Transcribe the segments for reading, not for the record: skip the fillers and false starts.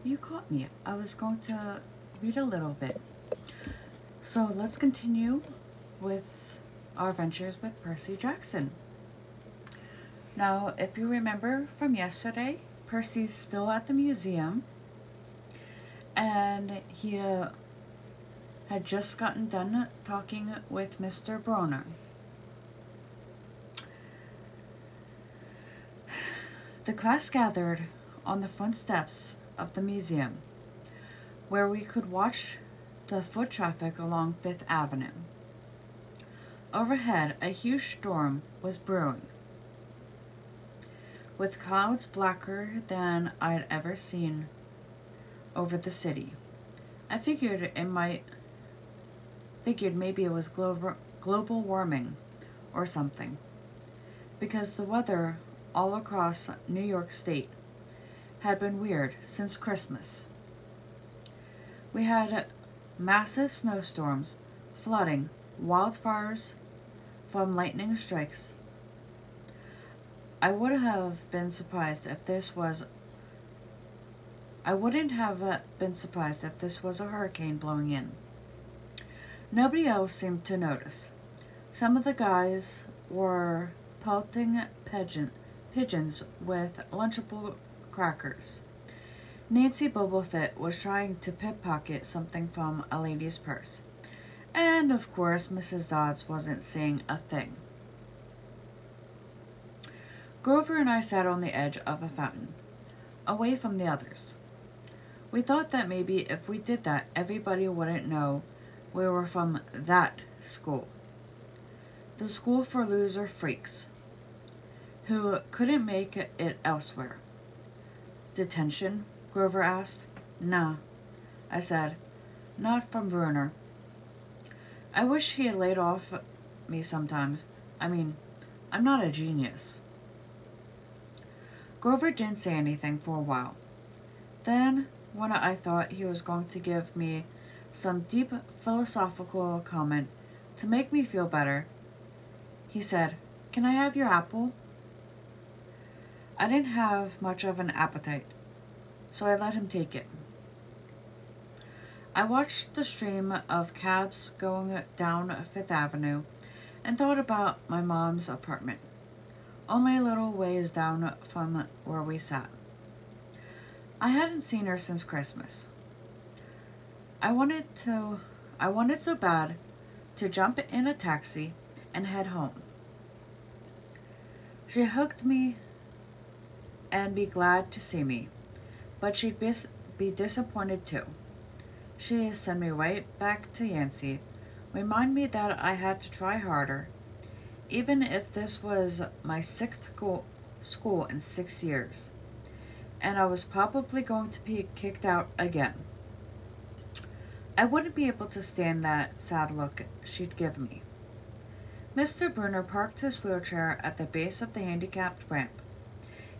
you caught me. I was going to read a little bit. So let's continue with our adventures with Percy Jackson. Now, if you remember from yesterday, Percy's still at the museum, and he had just gotten done talking with Mr. Bronner. The class gathered on the front steps of the museum, where we could watch the foot traffic along Fifth Avenue. Overhead, a huge storm was brewing, with clouds blacker than I'd ever seen over the city. I figured maybe it was global warming or something, because the weather all across New York State had been weird since Christmas. We had massive snowstorms, flooding, wildfires from lightning strikes. I wouldn't have been surprised if this was a hurricane blowing in. Nobody else seemed to notice. Some of the guys were pelting pigeons with Lunchable crackers. Nancy Bumblefoot was trying to pickpocket something from a lady's purse. And, of course, Mrs. Dodds wasn't saying a thing. Grover and I sat on the edge of a fountain, away from the others. We thought that maybe if we did that, everybody wouldn't know we were from that school. The school for loser freaks, who couldn't make it elsewhere. Detention? Grover asked. Nah, I said. Not from Bruner. I wish he had laid off me sometimes. I mean, I'm not a genius. Grover didn't say anything for a while. Then, when I thought he was going to give me some deep philosophical comment to make me feel better, he said, "Can I have your apple?" I didn't have much of an appetite, so I let him take it. I watched the stream of cabs going down Fifth Avenue and thought about my mom's apartment, only a little ways down from where we sat. I hadn't seen her since Christmas. I wanted so bad to jump in a taxi and head home. She hugged me and be glad to see me, but she'd be disappointed too. She sent me right back to Yancey, remind me that I had to try harder, even if this was my sixth school in 6 years, and I was probably going to be kicked out again. I wouldn't be able to stand that sad look she'd give me. Mr. Bruner parked his wheelchair at the base of the handicapped ramp.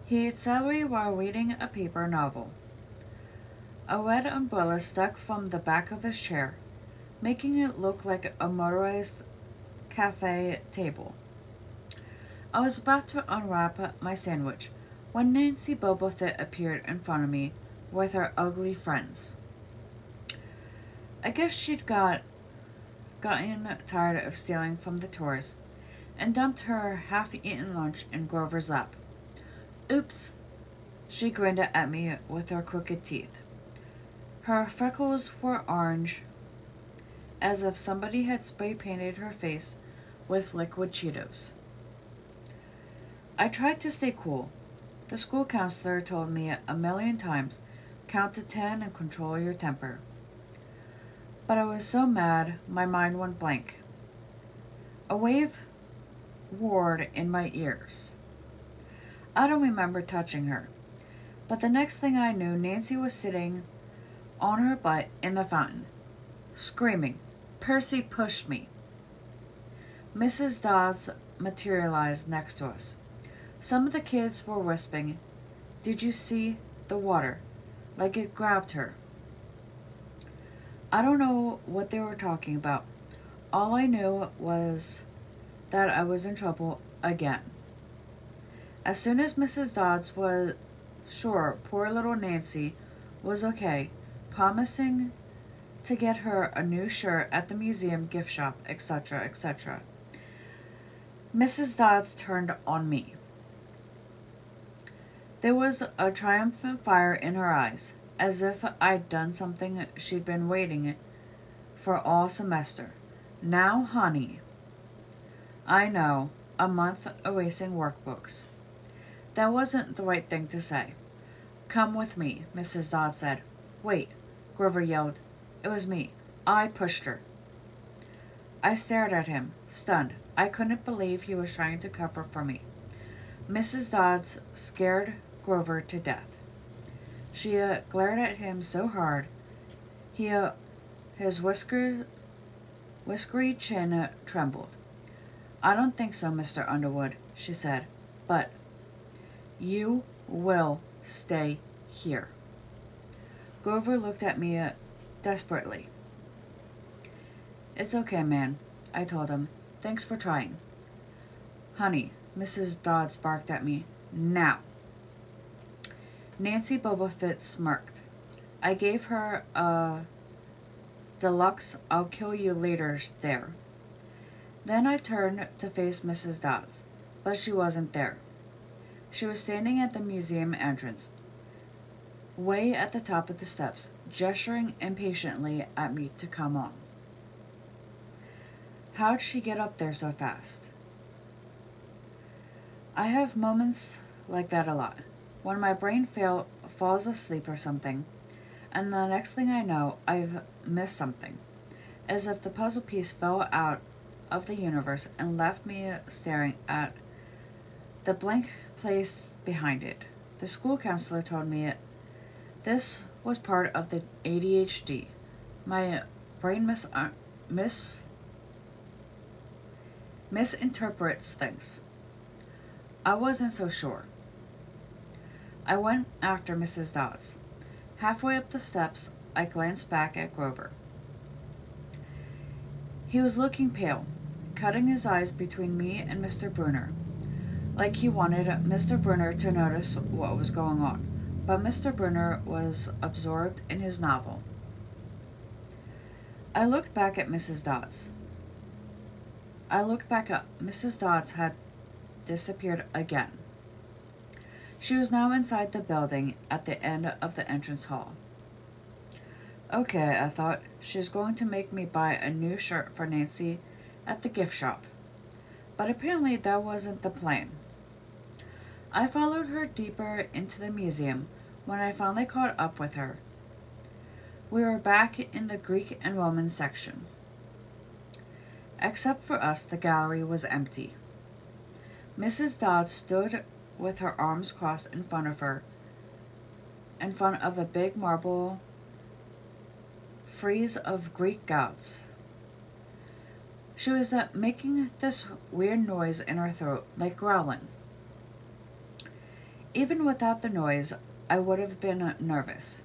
He ate celery while reading a paper novel. A red umbrella stuck from the back of his chair, making it look like a motorized cafe table. I was about to unwrap my sandwich when Nancy Bumblefoot appeared in front of me with her ugly friends. I guess she'd gotten tired of stealing from the tourists and dumped her half-eaten lunch in Grover's lap. Oops, she grinned at me with her crooked teeth. Her freckles were orange, as if somebody had spray-painted her face with liquid Cheetos. I tried to stay cool. The school counselor told me a million times, count to 10 and control your temper. But I was so mad, my mind went blank. A wave roared in my ears. I don't remember touching her, but the next thing I knew, Nancy was sitting on her butt in the fountain, screaming. Percy pushed me. Mrs. Dodds materialized next to us. Some of the kids were whispering, "Did you see the water?" like it grabbed her. I don't know what they were talking about. All I knew was that I was in trouble again. As soon as Mrs. Dodds was sure poor little Nancy was okay, promising to get her a new shirt at the museum gift shop, etc., etc. Mrs. Dodds turned on me. There was a triumphant fire in her eyes, as if I'd done something she'd been waiting for all semester. Now, honey. I know, a month erasing workbooks. That wasn't the right thing to say. Come with me, Mrs. Dodd said. Wait, Grover yelled. It was me. I pushed her. I stared at him, stunned. I couldn't believe he was trying to cover for me. Mrs. Dodds scared Grover to death. She glared at him so hard, his whiskery chin trembled. I don't think so, Mr. Underwood, she said, but you will stay here. Grover looked at me desperately. It's okay, man, I told him. Thanks for trying. Honey, Mrs. Dodds barked at me. Now. Nancy Bobofit smirked. I gave her a deluxe I'll kill you later stare. Then I turned to face Mrs. Dodds, but she wasn't there. She was standing at the museum entrance, way at the top of the steps, gesturing impatiently at me to come on. How'd she get up there so fast? I have moments like that a lot, when my brain falls asleep or something, and the next thing I know, I've missed something, as if the puzzle piece fell out of the universe and left me staring at the blank place behind it. The school counselor told me this was part of the ADHD. My brain misinterprets things. I wasn't so sure. I went after Mrs. Dodds. Halfway up the steps, I glanced back at Grover. He was looking pale, cutting his eyes between me and Mr. Brunner, like he wanted Mr. Brunner to notice what was going on, but Mr. Brunner was absorbed in his novel. I looked back at Mrs. Dodds. Mrs. Dodds had disappeared again. She was now inside the building at the end of the entrance hall. Okay, I thought, she's going to make me buy a new shirt for Nancy at the gift shop. But apparently that wasn't the plan. I followed her deeper into the museum when I finally caught up with her. We were back in the Greek and Roman section. Except for us, the gallery was empty. Mrs. Dodd stood with her arms crossed in front of a big marble frieze of Greek gods. She was making this weird noise in her throat, like growling. Even without the noise, I would have been nervous.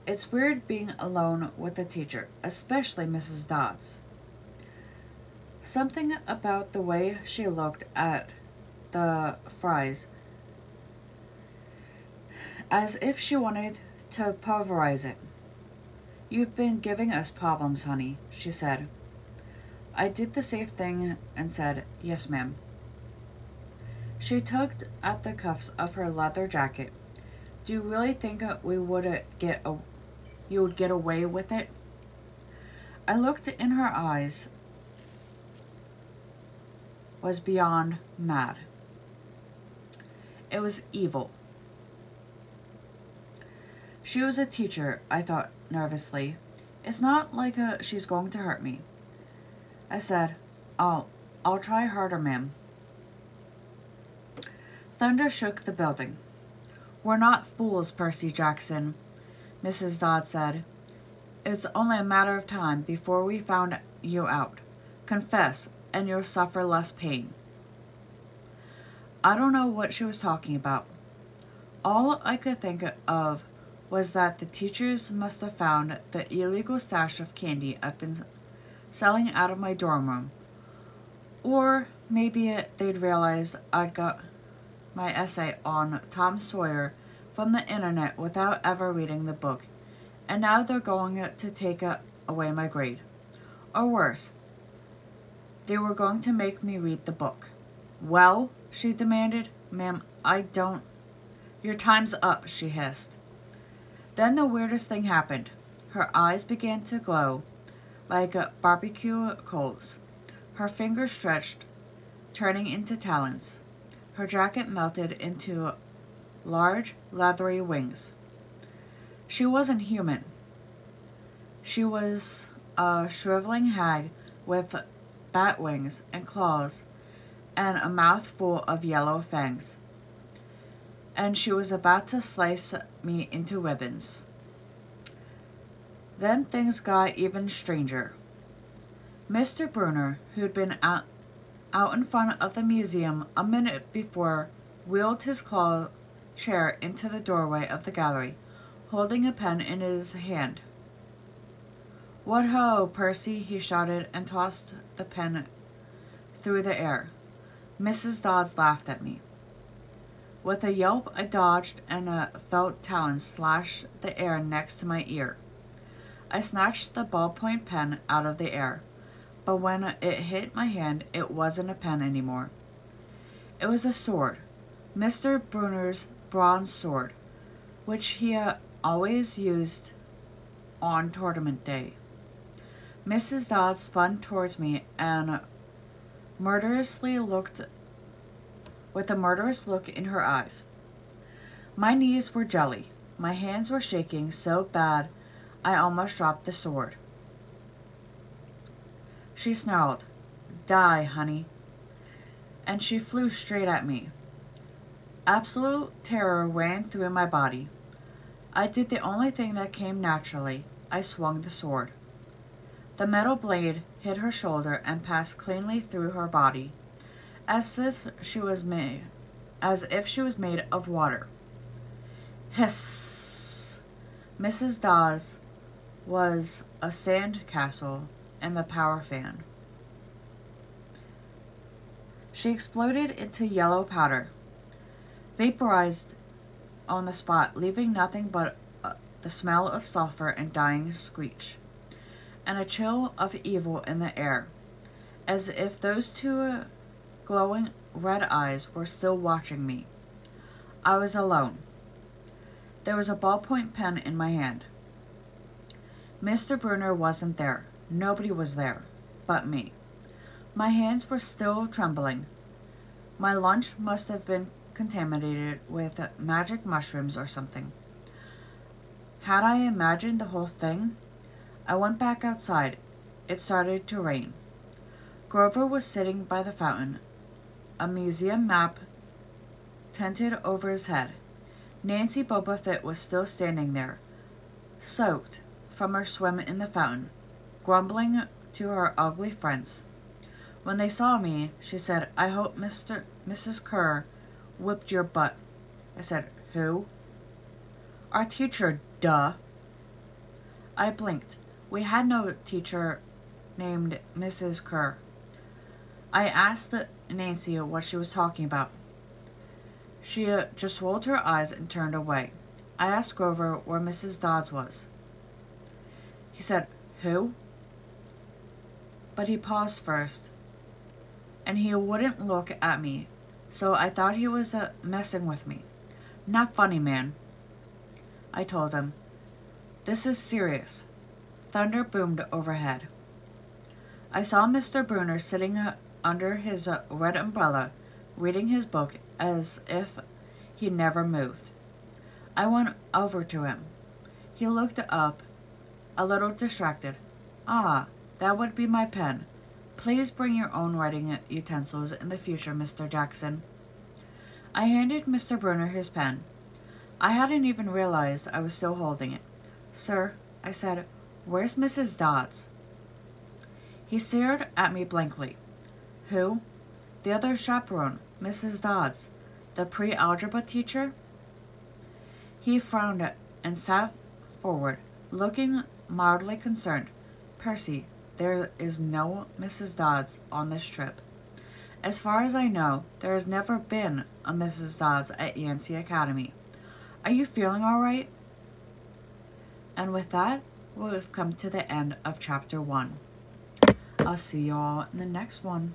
It's weird being alone with a teacher, especially Mrs. Dodds. Something about the way she looked at the frieze, as if she wanted to pulverize it. You've been giving us problems, honey, she said. I did the safe thing and said, yes, ma'am. She tugged at the cuffs of her leather jacket. Do you really think you would get away with it? I looked in her eyes, was beyond mad. It was evil. She was a teacher, I thought nervously. It's not like she's going to hurt me. I said, I'll try harder, ma'am. Thunder shook the building. We're not fools, Percy Jackson, Mrs. Dodd said. It's only a matter of time before we found you out. Confess, and you'll suffer less pain. I don't know what she was talking about. All I could think of was that the teachers must have found the illegal stash of candy I've been selling out of my dorm room. Or maybe they'd realized I'd got my essay on Tom Sawyer from the internet without ever reading the book, and now they're going to take away my grade. Or worse, they were going to make me read the book. Well, she demanded. Ma'am, I don't... Your time's up, she hissed. Then the weirdest thing happened. Her eyes began to glow like barbecue coals. Her fingers stretched, turning into talons. Her jacket melted into large, leathery wings. She wasn't human. She was a shriveling hag with bat wings and claws and a mouth full of yellow fangs. And she was about to slice me into ribbons. Then things got even stranger. Mr. Brunner, who'd been out in front of the museum a minute before, wheeled his claw chair into the doorway of the gallery, holding a pen in his hand. What ho, Percy, he shouted and tossed the pen through the air. Mrs. Dodds laughed at me. With a yelp, I dodged and felt talons slash the air next to my ear. I snatched the ballpoint pen out of the air, but when it hit my hand, it wasn't a pen anymore. It was a sword, Mr. Brunner's bronze sword, which he always used on tournament day. Mrs. Dodd spun towards me and murderously looked with a murderous look in her eyes. My knees were jelly. My hands were shaking so bad I almost dropped the sword. She snarled, "Die, honey," and she flew straight at me. Absolute terror ran through my body. I did the only thing that came naturally. I swung the sword. The metal blade hit her shoulder and passed cleanly through her body, as if she was made of water. Hiss! Mrs. Dodds was a sand castle in the power fan. She exploded into yellow powder, vaporized on the spot, leaving nothing but the smell of sulfur and dying screech, and a chill of evil in the air, as if those two glowing red eyes were still watching me. I was alone. There was a ballpoint pen in my hand. Mr. Brunner wasn't there. Nobody was there but me. My hands were still trembling. My lunch must have been contaminated with magic mushrooms or something. Had I imagined the whole thing? I went back outside. It started to rain. Grover was sitting by the fountain, a museum map tented over his head. Nancy Boba Fett was still standing there, soaked from her swim in the fountain, grumbling to her ugly friends. When they saw me, she said, "I hope Mrs. Kerr whipped your butt." I said, "Who?" "Our teacher, duh." I blinked. We had no teacher named Mrs. Kerr. I asked Nancy what she was talking about. She just rolled her eyes and turned away. I asked Grover where Mrs. Dodds was. He said, "Who?" But he paused first, and he wouldn't look at me, so I thought he was messing with me. "Not funny, man," I told him. "This is serious." Thunder boomed overhead. I saw Mr. Brunner sitting under his red umbrella, reading his book as if he never moved. I went over to him. He looked up, a little distracted. "Ah, that would be my pen. Please bring your own writing utensils in the future, Mr. Jackson." I handed Mr. Brunner his pen. I hadn't even realized I was still holding it. "Sir," I said, "where's Mrs. Dodds?" He stared at me blankly. "Who?" "The other chaperone, Mrs. Dodds, the pre-algebra teacher." He frowned and sat forward, looking mildly concerned. "Percy, there is no Mrs. Dodds on this trip. As far as I know, there has never been a Mrs. Dodds at Yancey Academy. Are you feeling alright? And with that, we've come to the end of chapter 1. I'll see you all in the next one.